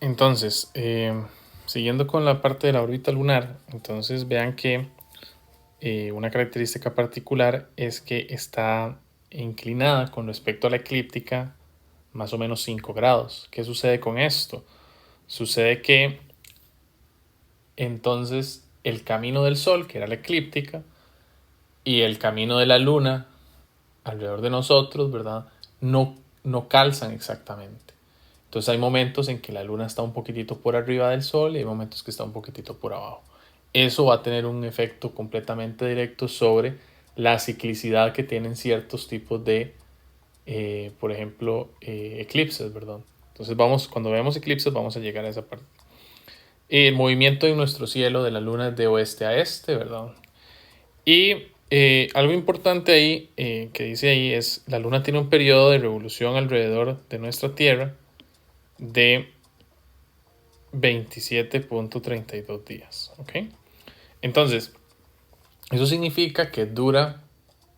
Entonces, siguiendo con la parte de la órbita lunar, entonces vean que una característica particular es que está inclinada con respecto a la eclíptica más o menos 5 grados. ¿Qué sucede con esto? Sucede que entonces el camino del Sol, que era la eclíptica, y el camino de la Luna alrededor de nosotros, ¿verdad? No calzan exactamente. Entonces hay momentos en que la Luna está un poquitito por arriba del Sol y hay momentos que está un poquitito por abajo. Eso va a tener un efecto completamente directo sobre la ciclicidad que tienen ciertos tipos de, por ejemplo, eclipses, ¿verdad? Entonces cuando veamos eclipses vamos a llegar a esa parte. El movimiento en nuestro cielo de la Luna es de oeste a este, ¿verdad? Y algo importante ahí, que dice ahí, es la Luna tiene un periodo de revolución alrededor de nuestra Tierra de 27.32 días. ¿Ok? Entonces, eso significa que dura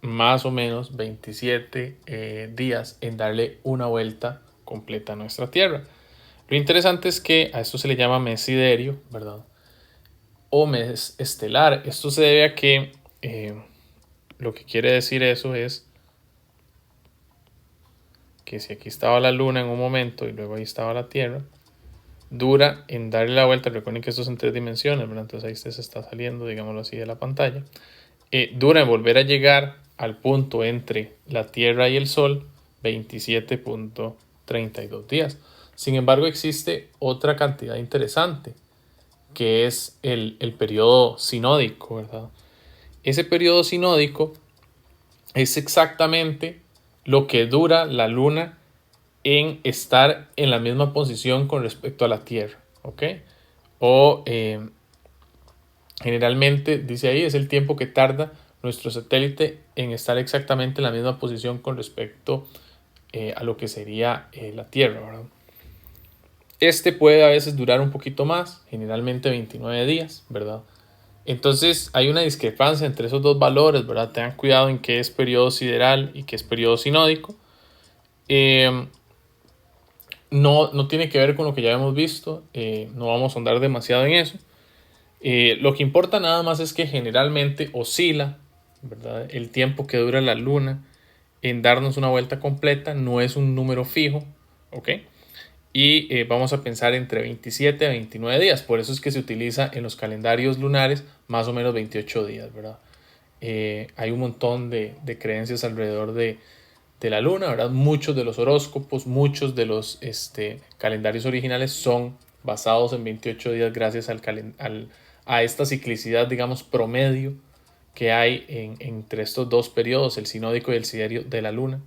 más o menos 27 días en darle una vuelta completa a nuestra Tierra. Lo interesante es que a esto se le llama mes siderio, ¿verdad? O mes estelar. Esto se debe a que lo que quiere decir eso es que si aquí estaba la Luna en un momento y luego ahí estaba la Tierra, dura en darle la vuelta. Recuerden que esto es en 3 dimensiones, ¿verdad? Entonces ahí se está saliendo, digámoslo así, de la pantalla. Dura en volver a llegar al punto entre la Tierra y el Sol 27.32 días. Sin embargo, existe otra cantidad interesante, que es el periodo sinódico, ¿verdad? Ese periodo sinódico es exactamente lo que dura la Luna en estar en la misma posición con respecto a la Tierra, ¿ok? O generalmente, dice ahí, es el tiempo que tarda nuestro satélite en estar exactamente en la misma posición con respecto a lo que sería la Tierra, ¿verdad? Este puede a veces durar un poquito más, generalmente 29 días, ¿verdad? Entonces hay una discrepancia entre esos dos valores, ¿verdad? Tengan cuidado en qué es periodo sideral y qué es periodo sinódico. Eh, no tiene que ver con lo que ya hemos visto, no vamos a andar demasiado en eso. Lo que importa nada más es que generalmente oscila, ¿verdad? El tiempo que dura la Luna en darnos una vuelta completa no es un número fijo, ¿ok? Y vamos a pensar entre 27 a 29 días, por eso es que se utiliza en los calendarios lunares más o menos 28 días, ¿verdad? Hay un montón de creencias alrededor de la luna, ¿verdad? Muchos de los horóscopos, muchos de los calendarios originales son basados en 28 días gracias a esta ciclicidad, digamos, promedio que hay entre estos dos periodos, el sinódico y el siderio de la luna.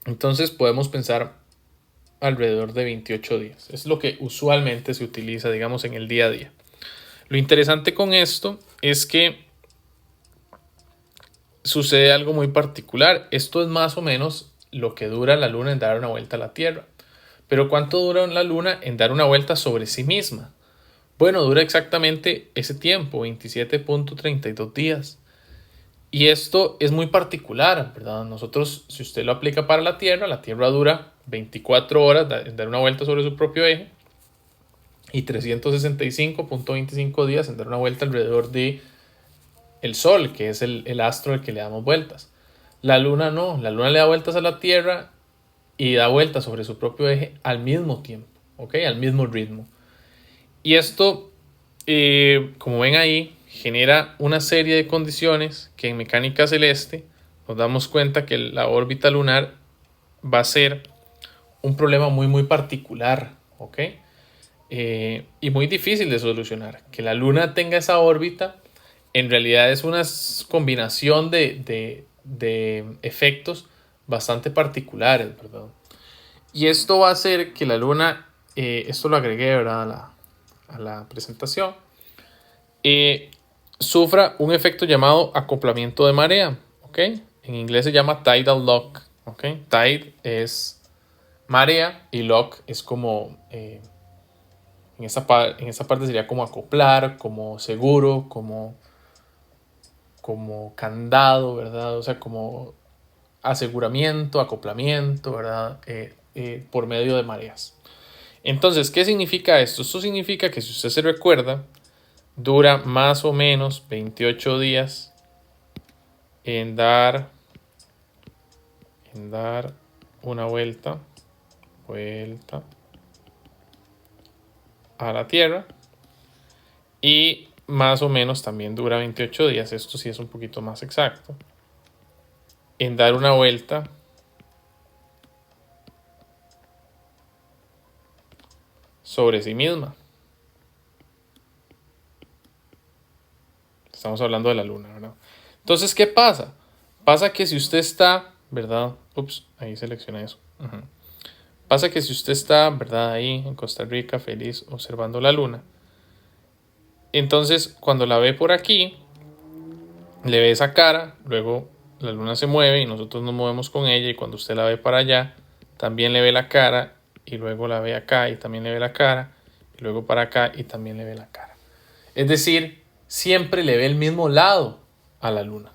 Entonces podemos pensar alrededor de 28 días. Es lo que usualmente se utiliza, digamos, en el día a día. Lo interesante con esto es que sucede algo muy particular. Esto es más o menos lo que dura la luna en dar una vuelta a la Tierra. Pero ¿cuánto dura la luna en dar una vuelta sobre sí misma? Bueno, dura exactamente ese tiempo, 27.32 días. Y esto es muy particular, ¿verdad? Nosotros, si usted lo aplica para la Tierra dura 24 horas en dar una vuelta sobre su propio eje y 365.25 días en dar una vuelta alrededor de el Sol, que es el astro al que le damos vueltas. La Luna no, la Luna le da vueltas a la Tierra y da vueltas sobre su propio eje al mismo tiempo, ¿ok? Al mismo ritmo. Y esto, como ven ahí, genera una serie de condiciones que en mecánica celeste nos damos cuenta que la órbita lunar va a ser un problema muy particular, ¿ok? Y muy difícil de solucionar. Que la luna tenga esa órbita en realidad es una combinación de efectos bastante particulares, ¿verdad? Y esto va a hacer que la luna, esto lo agregué, ¿verdad? A la presentación, sufra un efecto llamado acoplamiento de marea, ¿ok? En inglés se llama tidal lock, ¿ok? Tide es marea y lock es como, en esa parte sería como acoplar, como seguro, como candado, ¿verdad? O sea, como aseguramiento, acoplamiento, ¿verdad? Por medio de mareas. Entonces, ¿qué significa esto? Esto significa que si usted se recuerda, dura más o menos 28 días en dar una vuelta a la Tierra. Y más o menos también dura 28 días, esto sí es un poquito más exacto, en dar una vuelta sobre sí misma. Estamos hablando de la Luna, ¿verdad? Entonces, ¿qué pasa? Pasa que si usted está, ¿verdad? Ups, ahí selecciona eso. Pasa que si usted está, ¿verdad? Ahí en Costa Rica, feliz, observando la Luna. Entonces, cuando la ve por aquí, le ve esa cara, luego la Luna se mueve y nosotros nos movemos con ella, y cuando usted la ve para allá, también le ve la cara, y luego la ve acá y también le ve la cara, y luego para acá y también le ve la cara. Es decir, siempre le ve el mismo lado a la Luna,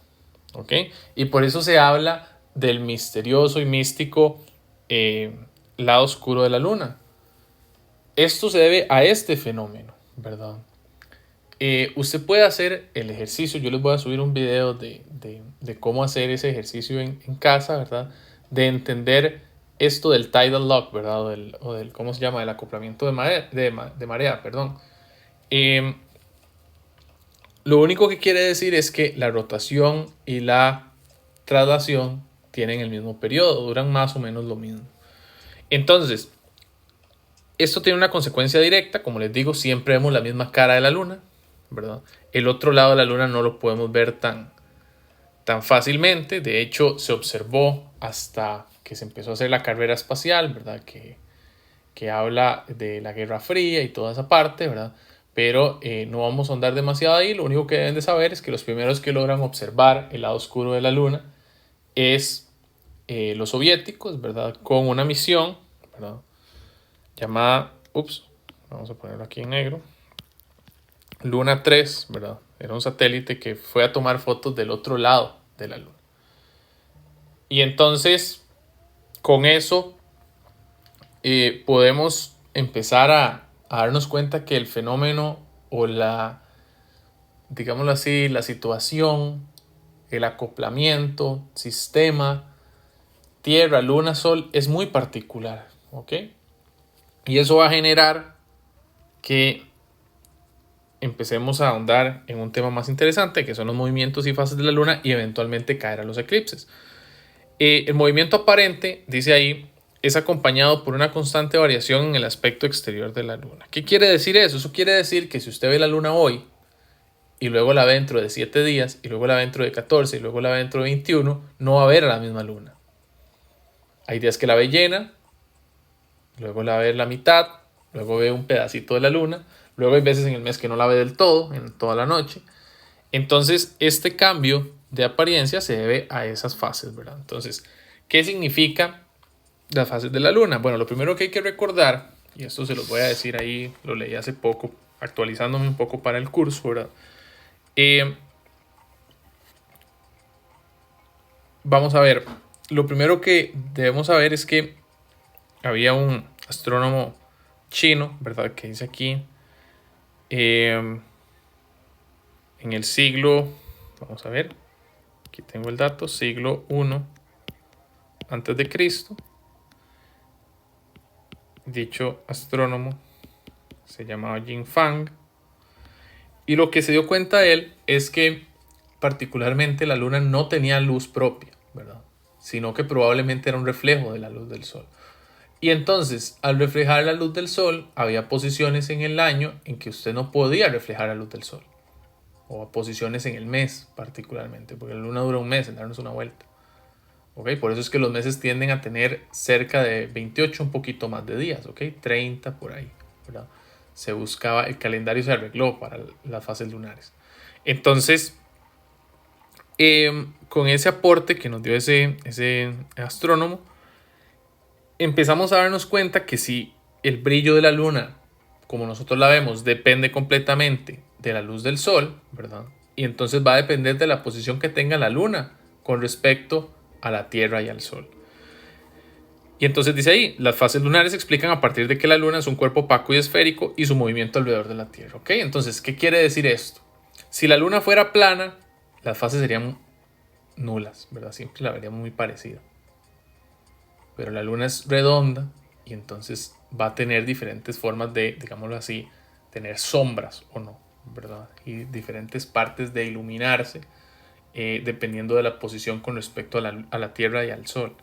¿ok? Y por eso se habla del misterioso y místico lado oscuro de la Luna. Esto se debe a este fenómeno, ¿verdad? Usted puede hacer el ejercicio. Yo les voy a subir un video de cómo hacer ese ejercicio en casa, ¿verdad? De entender esto del tidal lock, ¿verdad? O del ¿cómo se llama? Del acoplamiento de marea, perdón. Lo único que quiere decir es que la rotación y la traslación tienen el mismo periodo, duran más o menos lo mismo. Entonces, esto tiene una consecuencia directa. Como les digo, siempre vemos la misma cara de la Luna, ¿verdad? El otro lado de la Luna no lo podemos ver tan fácilmente. De hecho, se observó hasta que se empezó a hacer la carrera espacial, ¿verdad? Que habla de la Guerra Fría y toda esa parte, ¿verdad? Pero no vamos a andar demasiado ahí. Lo único que deben de saber es que los primeros que logran observar el lado oscuro de la Luna es los soviéticos, ¿verdad? Con una misión, ¿verdad? Llamada, vamos a ponerlo aquí en negro, Luna 3, ¿verdad? Era un satélite que fue a tomar fotos del otro lado de la Luna. Y entonces, con eso, podemos empezar a darnos cuenta que el fenómeno o digámoslo así, la situación, el acoplamiento, sistema, Tierra, Luna, Sol, es muy particular, ¿ok? Y eso va a generar que empecemos a ahondar en un tema más interesante, que son los movimientos y fases de la Luna, y eventualmente caer a los eclipses. El movimiento aparente, dice ahí, es acompañado por una constante variación en el aspecto exterior de la Luna. ¿Qué quiere decir eso? Eso quiere decir que si usted ve la Luna hoy, y luego la ve dentro de 7 días, y luego la ve dentro de 14, y luego la ve dentro de 21, no va a ver a la misma Luna. Hay días que la ve llena, luego la ve la mitad, luego ve un pedacito de la Luna, luego hay veces en el mes que no la ve del todo, en toda la noche. Entonces, este cambio de apariencia se debe a esas fases, ¿verdad? Entonces, ¿qué significa las fases de la Luna? Bueno, lo primero que hay que recordar, y esto se los voy a decir ahí, lo leí hace poco, actualizándome un poco para el curso, ¿verdad? Vamos a ver, lo primero que debemos saber es que había un astrónomo chino, ¿verdad? Que dice aquí, en el siglo, vamos a ver, aquí tengo el dato, siglo I antes de Cristo. Dicho astrónomo se llamaba Jing Fang, y lo que se dio cuenta él es que particularmente la Luna no tenía luz propia, ¿verdad? Sino que probablemente era un reflejo de la luz del Sol. Y entonces, al reflejar la luz del Sol, había posiciones en el año en que usted no podía reflejar la luz del Sol. O posiciones en el mes particularmente, porque la Luna dura un mes en darnos una vuelta. ¿Okay? Por eso es que los meses tienden a tener cerca de 28, un poquito más de días, ¿okay? 30 por ahí, ¿verdad? Se buscaba, el calendario se arregló para las fases lunares. Entonces, con ese aporte que nos dio ese astrónomo, empezamos a darnos cuenta que si el brillo de la Luna, como nosotros la vemos, depende completamente de la luz del Sol, ¿verdad? Y entonces va a depender de la posición que tenga la Luna con respecto a la Tierra y al Sol. Y entonces dice ahí, las fases lunares se explican a partir de que la luna es un cuerpo opaco y esférico y su movimiento alrededor de la Tierra. ¿Ok? Entonces, ¿qué quiere decir esto? Si la luna fuera plana, las fases serían nulas, ¿verdad? Siempre la veríamos muy parecida. Pero la luna es redonda y entonces va a tener diferentes formas de, digámoslo así, tener sombras o no, ¿verdad? Y diferentes partes de iluminarse dependiendo de la posición con respecto a la Tierra y al Sol.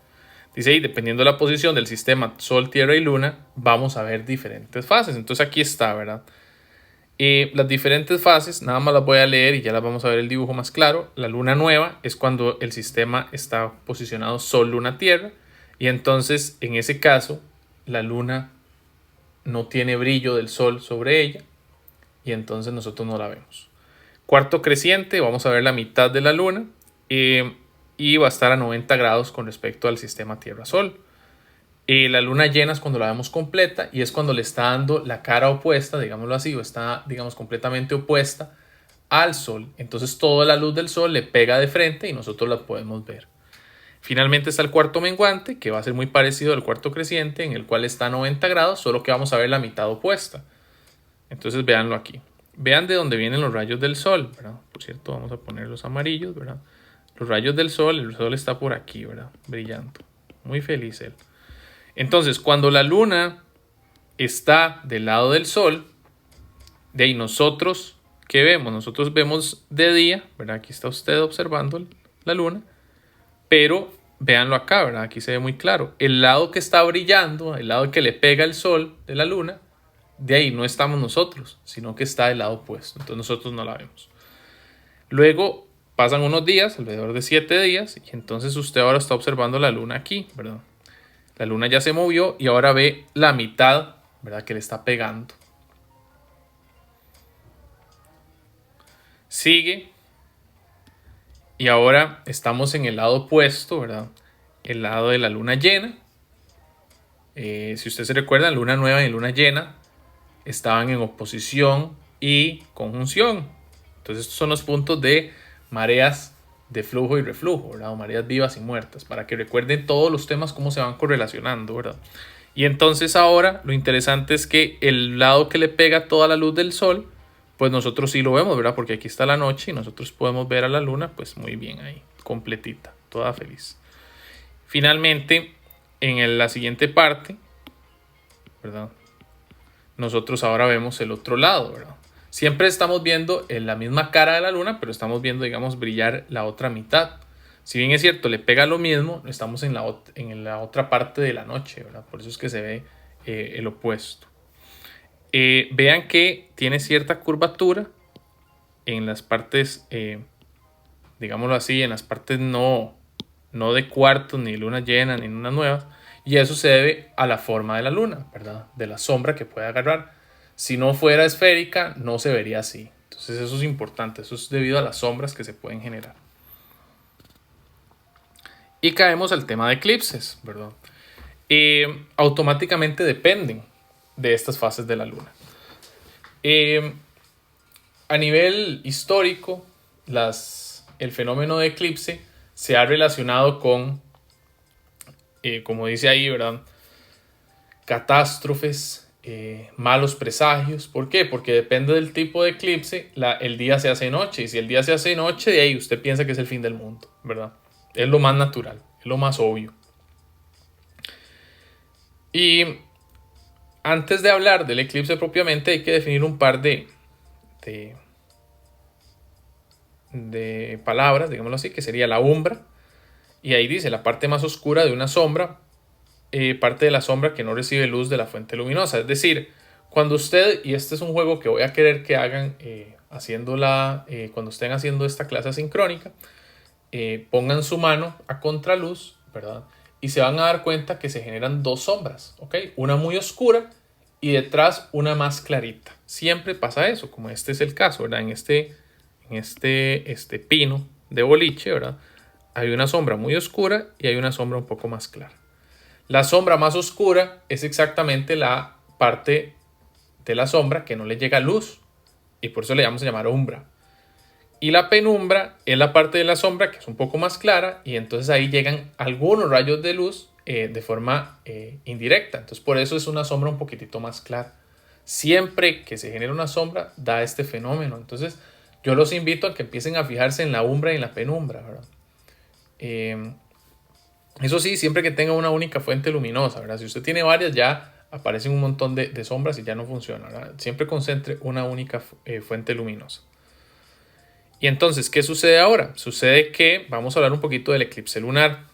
Dice ahí, dependiendo de la posición del sistema Sol, Tierra y Luna, vamos a ver diferentes fases. Entonces aquí está, ¿verdad? Las diferentes fases, nada más las voy a leer y ya las vamos a ver el dibujo más claro. La luna nueva es cuando el sistema está posicionado Sol, Luna, Tierra. Y entonces, en ese caso, la luna no tiene brillo del Sol sobre ella. Y entonces nosotros no la vemos. Cuarto creciente, vamos a ver la mitad de la luna. Y va a estar a 90 grados con respecto al sistema Tierra-Sol. La luna llena es cuando la vemos completa y es cuando le está dando la cara opuesta, digámoslo así, o está, digamos, completamente opuesta al Sol. Entonces toda la luz del Sol le pega de frente y nosotros la podemos ver. Finalmente está el cuarto menguante, que va a ser muy parecido al cuarto creciente, en el cual está a 90 grados, solo que vamos a ver la mitad opuesta. Entonces véanlo aquí. Vean de dónde vienen los rayos del Sol, ¿verdad? Por cierto, vamos a poner los amarillos, ¿verdad? Los rayos del Sol, el Sol está por aquí, ¿verdad? Brillando. Muy feliz él. Entonces, cuando la luna está del lado del Sol, de ahí nosotros, ¿qué vemos? Nosotros vemos de día, ¿verdad? Aquí está usted observando la luna, pero véanlo acá, ¿verdad? Aquí se ve muy claro. El lado que está brillando, el lado que le pega el Sol de la luna, de ahí no estamos nosotros, sino que está del lado opuesto. Entonces nosotros no la vemos. Luego pasan unos días, alrededor de 7 días, y entonces usted ahora está observando la luna aquí, ¿verdad? La luna ya se movió y ahora ve la mitad, ¿verdad? Que le está pegando. Sigue. Y ahora estamos en el lado opuesto, ¿verdad? El lado de la luna llena. Si usted se recuerda, luna nueva y luna llena estaban en oposición y conjunción. Entonces estos son los puntos de mareas de flujo y reflujo, ¿verdad? O mareas vivas y muertas, para que recuerden todos los temas cómo se van correlacionando, ¿verdad? Y entonces ahora lo interesante es que el lado que le pega toda la luz del Sol, pues nosotros sí lo vemos, ¿verdad? Porque aquí está la noche y nosotros podemos ver a la luna, pues muy bien ahí, completita, toda feliz. Finalmente, en la siguiente parte, ¿verdad? Nosotros ahora vemos el otro lado, ¿verdad? Siempre estamos viendo en la misma cara de la luna, pero estamos viendo, digamos, brillar la otra mitad. Si bien es cierto, le pega lo mismo, estamos en la otra parte de la noche, ¿verdad? Por eso es que se ve el opuesto. Vean que tiene cierta curvatura en las partes, digámoslo así, en las partes no de cuartos, ni luna llena, ni lunas nuevas. Y eso se debe a la forma de la luna, ¿verdad? De la sombra que puede agarrar. Si no fuera esférica, no se vería así. Entonces eso es importante. Eso es debido a las sombras que se pueden generar. Y caemos al tema de eclipses, ¿verdad? Automáticamente dependen de estas fases de la luna. A nivel histórico, el fenómeno de eclipse se ha relacionado con, como dice ahí, ¿verdad? Catástrofes, malos presagios. ¿Por qué? Porque depende del tipo de eclipse, el día se hace noche. Y si el día se hace noche, de ahí usted piensa que es el fin del mundo, ¿verdad? Es lo más natural, es lo más obvio. Y antes de hablar del eclipse propiamente, hay que definir un par de palabras, digámoslo así, que sería la umbra. Y ahí dice la parte más oscura de una sombra, parte de la sombra que no recibe luz de la fuente luminosa. Es decir, cuando usted, y este es un juego que voy a querer que hagan cuando estén haciendo esta clase asincrónica, pongan su mano a contraluz, ¿verdad? Y se van a dar cuenta que se generan dos sombras, ¿ok? Una muy oscura y detrás una más clarita. Siempre pasa eso, como este es el caso, ¿verdad? En este pino de boliche, ¿verdad? Hay una sombra muy oscura y hay una sombra un poco más clara. La sombra más oscura es exactamente la parte de la sombra que no le llega luz y por eso le vamos a llamar umbra. Y la penumbra es la parte de la sombra que es un poco más clara y entonces ahí llegan algunos rayos de luz de forma indirecta. Entonces por eso es una sombra un poquitito más clara. Siempre que se genera una sombra da este fenómeno. Entonces yo los invito a que empiecen a fijarse en la umbra y en la penumbra, ¿verdad? Eso sí, siempre que tenga una única fuente luminosa, ¿verdad? Si usted tiene varias, ya aparecen un montón de sombras y ya no funciona, ¿verdad? Siempre concentre una única fuente luminosa. Y entonces, ¿qué sucede ahora? Sucede que vamos a hablar un poquito del eclipse lunar.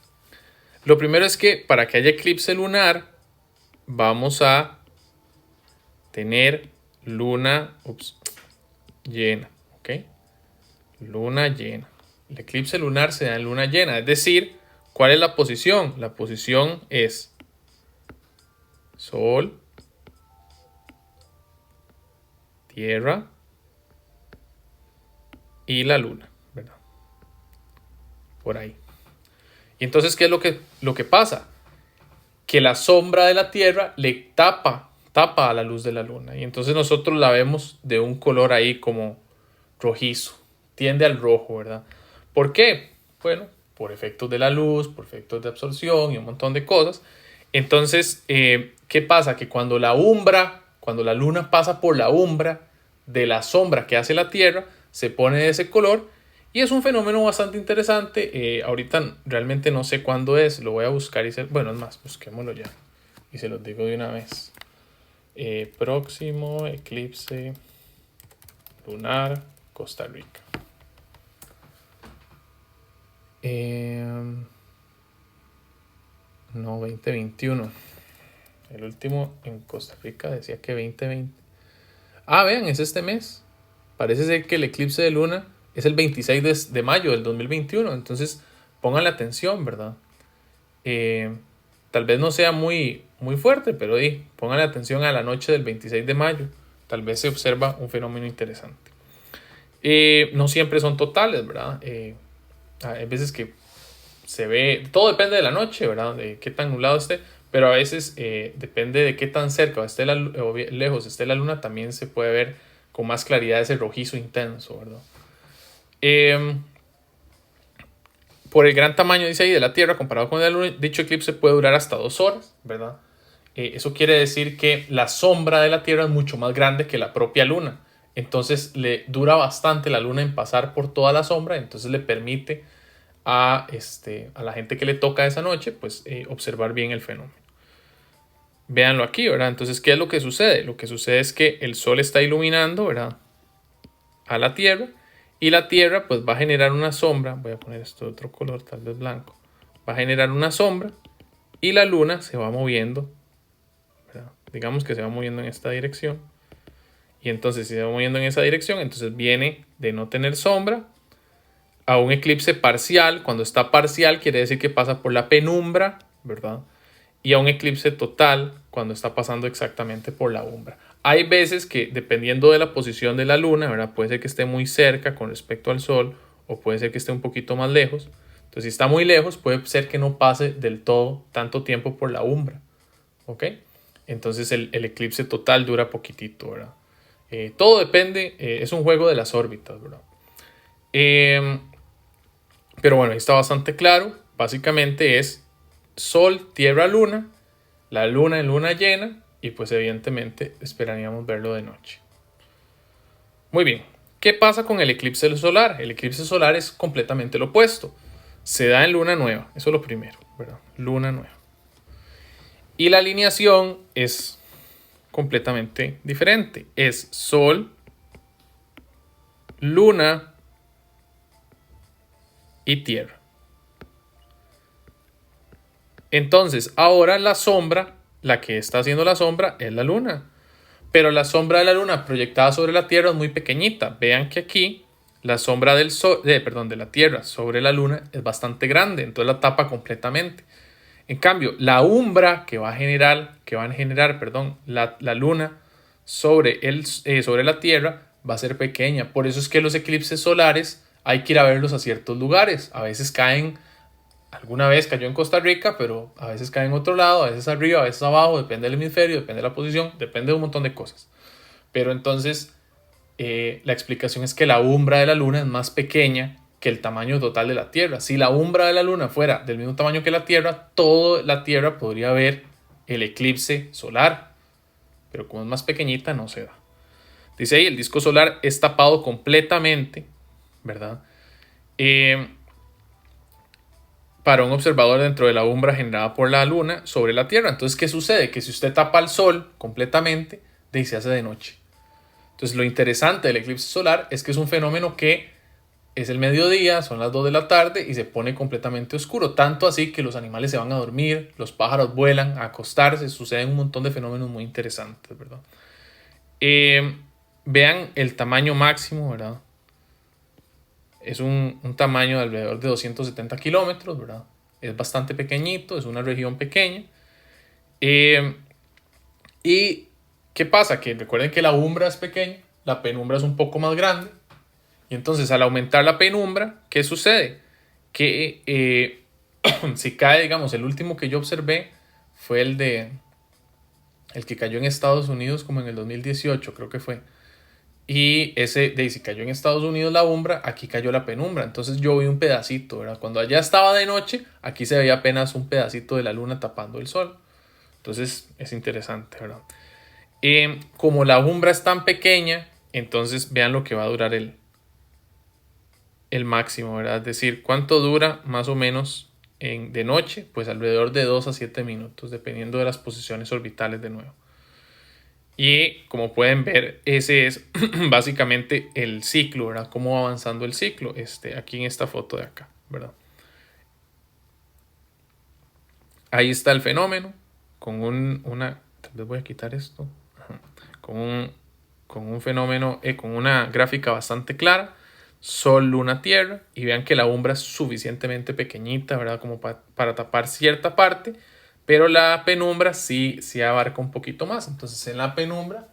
Lo primero es que para que haya eclipse lunar, vamos a tener luna llena, ¿ok? Luna llena. El eclipse lunar se da en luna llena, es decir, ¿cuál es la posición? La posición es Sol, Tierra y la luna, ¿verdad? Por ahí. Y entonces, ¿qué es lo que pasa? Que la sombra de la Tierra le tapa a la luz de la luna. Y entonces nosotros la vemos de un color ahí como rojizo. Tiende al rojo, ¿verdad? ¿Por qué? Bueno, por efectos de la luz, por efectos de absorción y un montón de cosas. Entonces, ¿qué pasa? Que cuando la luna pasa por la umbra de la sombra que hace la Tierra, se pone de ese color. Y es un fenómeno bastante interesante. Ahorita realmente no sé cuándo es. Lo voy a buscar y bueno, es más, busquémoslo ya. Y se los digo de una vez. Próximo eclipse lunar Costa Rica. No, 2021. El último en Costa Rica decía que 2020. Ah, vean, es este mes. Parece ser que el eclipse de luna es el 26 de mayo del 2021. Entonces, pónganle atención, ¿verdad? Tal vez no sea muy fuerte, pero pónganle atención a la noche del 26 de mayo. Tal vez se observa un fenómeno interesante. No siempre son totales, ¿verdad? Hay veces que se ve, todo depende de la noche, ¿verdad? De qué tan nublado esté, pero a veces depende de qué tan cerca o lejos esté la luna, también se puede ver con más claridad ese rojizo intenso, ¿verdad? Por el gran tamaño, dice ahí, de la Tierra comparado con la luna, dicho eclipse puede durar hasta 2 horas, ¿verdad? Eso quiere decir que la sombra de la Tierra es mucho más grande que la propia luna. Entonces le dura bastante la luna en pasar por toda la sombra, entonces le permite a la gente que le toca esa noche, pues observar bien el fenómeno. Véanlo aquí, ¿verdad? Entonces, ¿qué es lo que sucede? Lo que sucede es que el sol está iluminando, ¿verdad?, a la Tierra, y la Tierra pues va a generar una sombra. Voy a poner esto de otro color, tal vez blanco. Va a generar una sombra y la luna se va moviendo, ¿verdad? Digamos que se va moviendo en esta dirección. Y entonces si se va moviendo en esa dirección, entonces viene de no tener sombra a un eclipse parcial. Cuando está parcial quiere decir que pasa por la penumbra, ¿verdad? Y a un eclipse total cuando está pasando exactamente por la umbra. Hay veces que dependiendo de la posición de la luna, ¿verdad?, puede ser que esté muy cerca con respecto al sol o puede ser que esté un poquito más lejos. Entonces si está muy lejos puede ser que no pase del todo tanto tiempo por la umbra, ¿ok? Entonces el eclipse total dura poquitito, ¿verdad? Todo depende, es un juego de las órbitas, ¿verdad? Pero bueno, ahí está bastante claro. Básicamente es Sol, Tierra, Luna, la Luna en luna llena y pues evidentemente esperaríamos verlo de noche. Muy bien, ¿qué pasa con el eclipse solar? El eclipse solar es completamente lo opuesto. Se da en luna nueva, eso es lo primero, ¿verdad? Luna nueva. Y la alineación es completamente diferente. Es Sol, Luna y Tierra. Entonces, ahora la sombra, la que está haciendo la sombra es la luna. Pero la sombra de la luna proyectada sobre la Tierra es muy pequeñita. Vean que aquí la sombra de la Tierra sobre la luna es bastante grande, entonces la tapa completamente. En cambio, la umbra que va a generar la luna sobre la Tierra va a ser pequeña. Por eso es que los eclipses solares hay que ir a verlos a ciertos lugares. A veces caen. Alguna vez cayó en Costa Rica, pero a veces cae en otro lado, a veces arriba, a veces abajo, depende del hemisferio, depende de la posición, depende de un montón de cosas. Pero entonces la explicación es que la umbra de la luna es más pequeña que el tamaño total de la Tierra. Si la umbra de la Luna fuera del mismo tamaño que la Tierra, toda la Tierra podría ver el eclipse solar. Pero como es más pequeñita, no se da. Dice ahí, el disco solar es tapado completamente, ¿verdad? Para un observador dentro de la umbra generada por la Luna sobre la Tierra. Entonces, ¿qué sucede? Que si usted tapa el Sol completamente, se hace de noche. Entonces, lo interesante del eclipse solar es que es un fenómeno que es el mediodía, son las 2 de la tarde y se pone completamente oscuro. Tanto así que los animales se van a dormir, los pájaros vuelan a acostarse, suceden un montón de fenómenos muy interesantes, ¿verdad? Vean el tamaño máximo, ¿verdad? Es un tamaño de alrededor de 270 kilómetros, ¿verdad? Es bastante pequeñito, es una región pequeña. ¿Y qué pasa? Que recuerden que la umbra es pequeña, la penumbra es un poco más grande. Y entonces al aumentar la penumbra, ¿qué sucede? Que si cae, digamos, el último que yo observé fue el que cayó en Estados Unidos como en el 2018, creo que fue. Y si cayó en Estados Unidos la umbra, aquí cayó la penumbra. Entonces yo vi un pedacito, ¿verdad? Cuando allá estaba de noche, aquí se veía apenas un pedacito de la luna tapando el sol. Entonces es interesante, ¿verdad? Como la umbra es tan pequeña, entonces vean lo que va a durar el máximo, ¿verdad? Es decir, ¿cuánto dura más o menos de noche? Pues alrededor de 2 a 7 minutos, dependiendo de las posiciones orbitales de nuevo. Y como pueden ver, ese es básicamente el ciclo, ¿verdad? Cómo va avanzando el ciclo, aquí en esta foto de acá, ¿verdad? Ahí está el fenómeno, con tal vez voy a quitar esto, con un fenómeno, con una gráfica bastante clara, Sol, Luna, Tierra, y vean que la umbra es suficientemente pequeñita, ¿verdad? Como para tapar cierta parte, pero la penumbra sí abarca un poquito más. Entonces en la penumbra,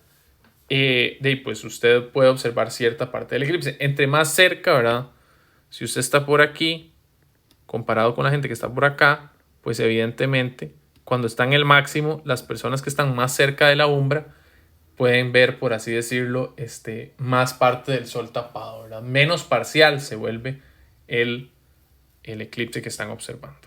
pues usted puede observar cierta parte del eclipse. Entre más cerca, ¿verdad? Si usted está por aquí, comparado con la gente que está por acá, pues evidentemente cuando está en el máximo, las personas que están más cerca de la umbra pueden ver, por así decirlo, más parte del sol tapado, ¿verdad? Menos parcial se vuelve el eclipse que están observando.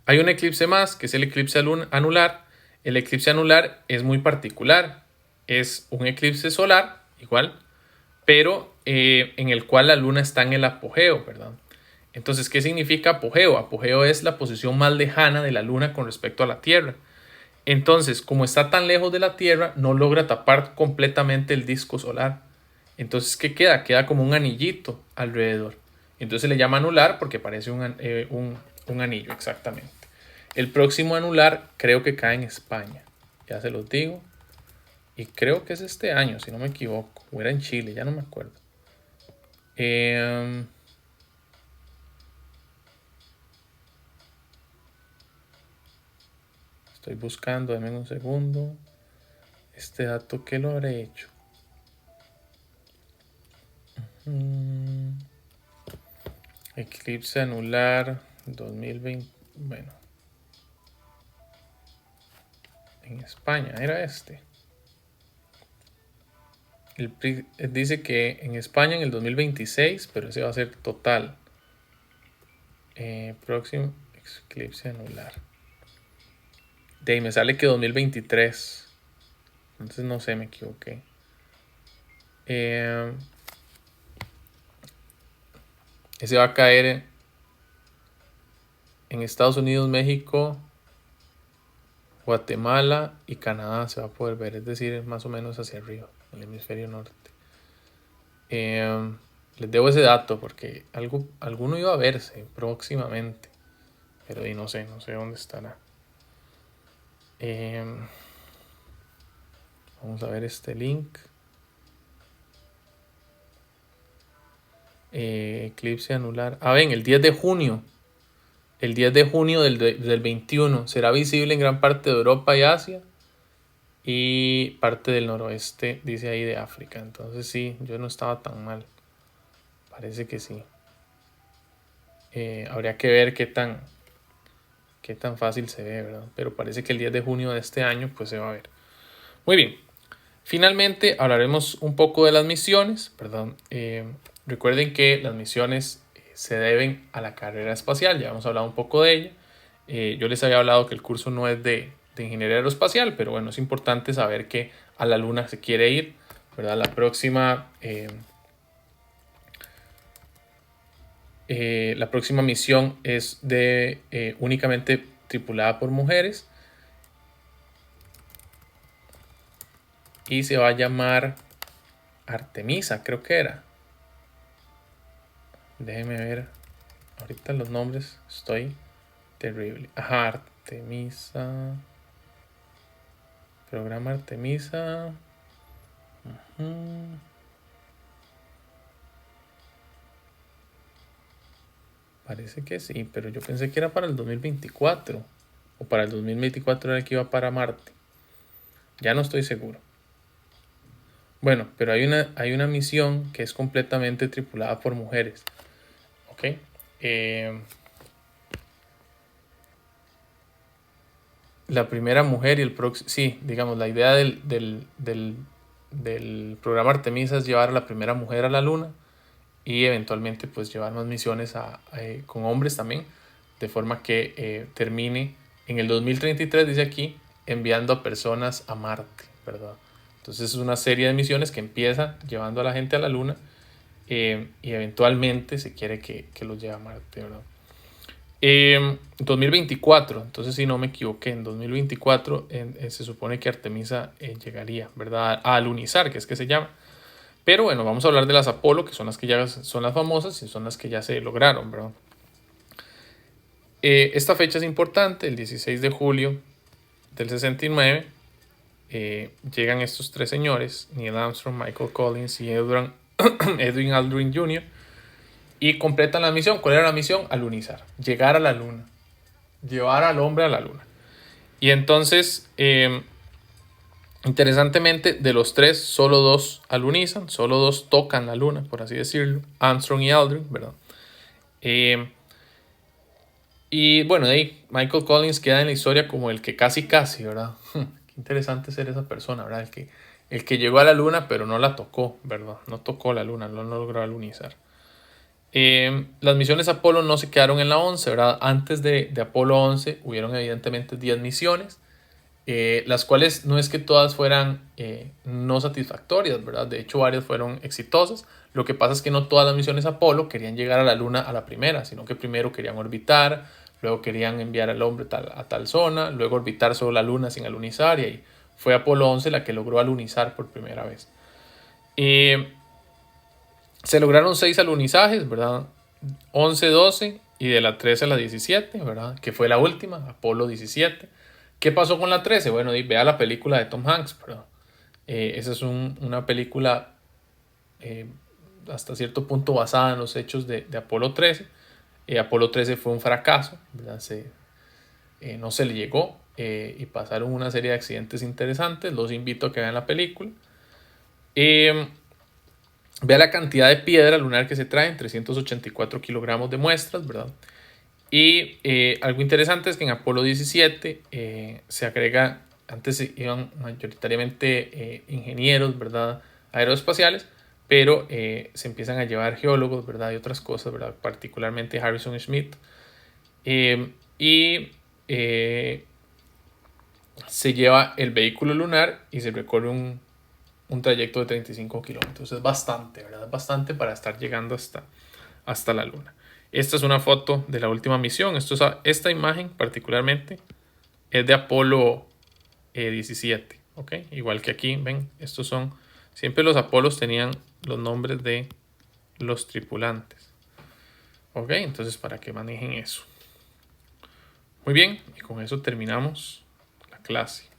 Hay un eclipse más, que es el eclipse anular. El eclipse anular es muy particular. Es un eclipse solar, igual, pero en el cual la luna está en el apogeo, ¿verdad? Entonces, ¿qué significa apogeo? Apogeo es la posición más lejana de la luna con respecto a la Tierra. Entonces, como está tan lejos de la Tierra, no logra tapar completamente el disco solar. Entonces, ¿qué queda? Queda como un anillito alrededor. Entonces se le llama anular porque parece un anillo, exactamente. El próximo anular creo que cae en España. Ya se los digo. Y creo que es este año, si no me equivoco. O era en Chile, ya no me acuerdo. Estoy buscando, denme un segundo. Este dato, ¿qué lo habré hecho? Eclipse anular 2020. Bueno. En España, era este. Dice que en España en el 2026, pero ese va a ser total. Próximo eclipse anular. De ahí me sale que 2023. Entonces no sé, me equivoqué. Ese va a caer en Estados Unidos, México, Guatemala y Canadá. Se va a poder ver, es decir, más o menos hacia arriba, en el hemisferio norte. Les debo ese dato porque alguno iba a verse próximamente, pero no sé dónde estará. Vamos a ver este link. Eclipse anular. Ven, el 10 de junio. El 10 de junio del 21 será visible en gran parte de Europa y Asia y parte del noroeste, dice ahí, de África. Entonces sí, yo no estaba tan mal. Parece que sí. Habría que ver qué tan fácil se ve, ¿verdad? Pero parece que el 10 de junio de este año pues se va a ver. Muy bien. Finalmente hablaremos un poco de las misiones, perdón. Recuerden que las misiones se deben a la carrera espacial, ya hemos hablado un poco de ella. Yo les había hablado que el curso no es de ingeniería aeroespacial, pero bueno, es importante saber que a la luna se quiere ir, ¿verdad? La próxima misión es de únicamente tripulada por mujeres y se va a llamar Artemisa, creo que era. Déjenme ver. Ahorita los nombres estoy terrible. Ajá, Artemisa. Programa Artemisa. Parece que sí, pero yo pensé que era para el 2024. O para el 2024 era que iba para Marte. Ya no estoy seguro. Bueno, pero hay una misión que es completamente tripulada por mujeres. ¿Ok? La primera mujer y el próximo... Sí, digamos, la idea del programa Artemisa es llevar a la primera mujer a la luna y eventualmente pues llevar más misiones con hombres también, de forma que termine en el 2033, dice aquí, enviando a personas a Marte, ¿verdad? Entonces es una serie de misiones que empieza llevando a la gente a la luna y eventualmente se quiere que los lleve a Marte, ¿verdad? 2024, entonces si no me equivoqué, en 2024 se supone que Artemisa llegaría, ¿verdad? A alunizar, que es que se llama. Pero bueno, vamos a hablar de las Apolo, que son las que ya son las famosas y son las que ya se lograron, ¿verdad? Esta fecha es importante, el 16 de julio del 69, llegan estos tres señores, Neil Armstrong, Michael Collins y Edwin Aldrin Jr., y completan la misión. ¿Cuál era la misión? Alunizar, llegar a la luna, llevar al hombre a la luna. Y entonces, interesantemente, de los tres, solo dos alunizan, solo dos tocan la luna, por así decirlo, Armstrong y Aldrin, ¿verdad? Y bueno, de ahí Michael Collins queda en la historia como el que casi, ¿verdad? Qué interesante ser esa persona, ¿verdad? El que llegó a la luna, pero no la tocó, ¿verdad? No tocó la luna, no logró alunizar. Las misiones Apolo no se quedaron en la 11, ¿verdad? Antes de Apolo 11 hubieron evidentemente 10 misiones, las cuales no es que todas fueran no satisfactorias, ¿verdad? De hecho, varias fueron exitosas. Lo que pasa es que no todas las misiones Apolo querían llegar a la luna a la primera, sino que primero querían orbitar, luego querían enviar al hombre a tal zona, luego orbitar sobre la luna sin alunizar, y ahí fue Apolo 11 la que logró alunizar por primera vez. Se lograron 6 alunizajes, ¿verdad? 11, 12 y de la 13 a la 17, ¿verdad? Que fue la última, Apolo 17. ¿Qué pasó con la 13? Bueno, vea la película de Tom Hanks, ¿verdad? Esa es una película hasta cierto punto basada en los hechos de Apolo 13. Apolo 13 fue un fracaso, ¿verdad? No se le llegó y pasaron una serie de accidentes interesantes. Los invito a que vean la película. Vea la cantidad de piedra lunar que se traen, 384 kilogramos de muestras, ¿verdad? Y algo interesante es que en Apolo 17 se agrega, antes iban mayoritariamente ingenieros, ¿verdad? Aeroespaciales, pero se empiezan a llevar geólogos, ¿verdad? Y otras cosas, ¿verdad? Particularmente Harrison Schmitt. Se lleva el vehículo lunar y se recorre un trayecto de 35 kilómetros. Es bastante, ¿verdad? Es bastante para estar llegando hasta la luna. Esta es una foto de la última misión. Esta imagen particularmente es de Apolo 17. ¿Ok? Igual que aquí, ven, estos son... Siempre los Apolos tenían los nombres de los tripulantes. ¿Ok? Entonces, para que manejen eso. Muy bien, y con eso terminamos la clase.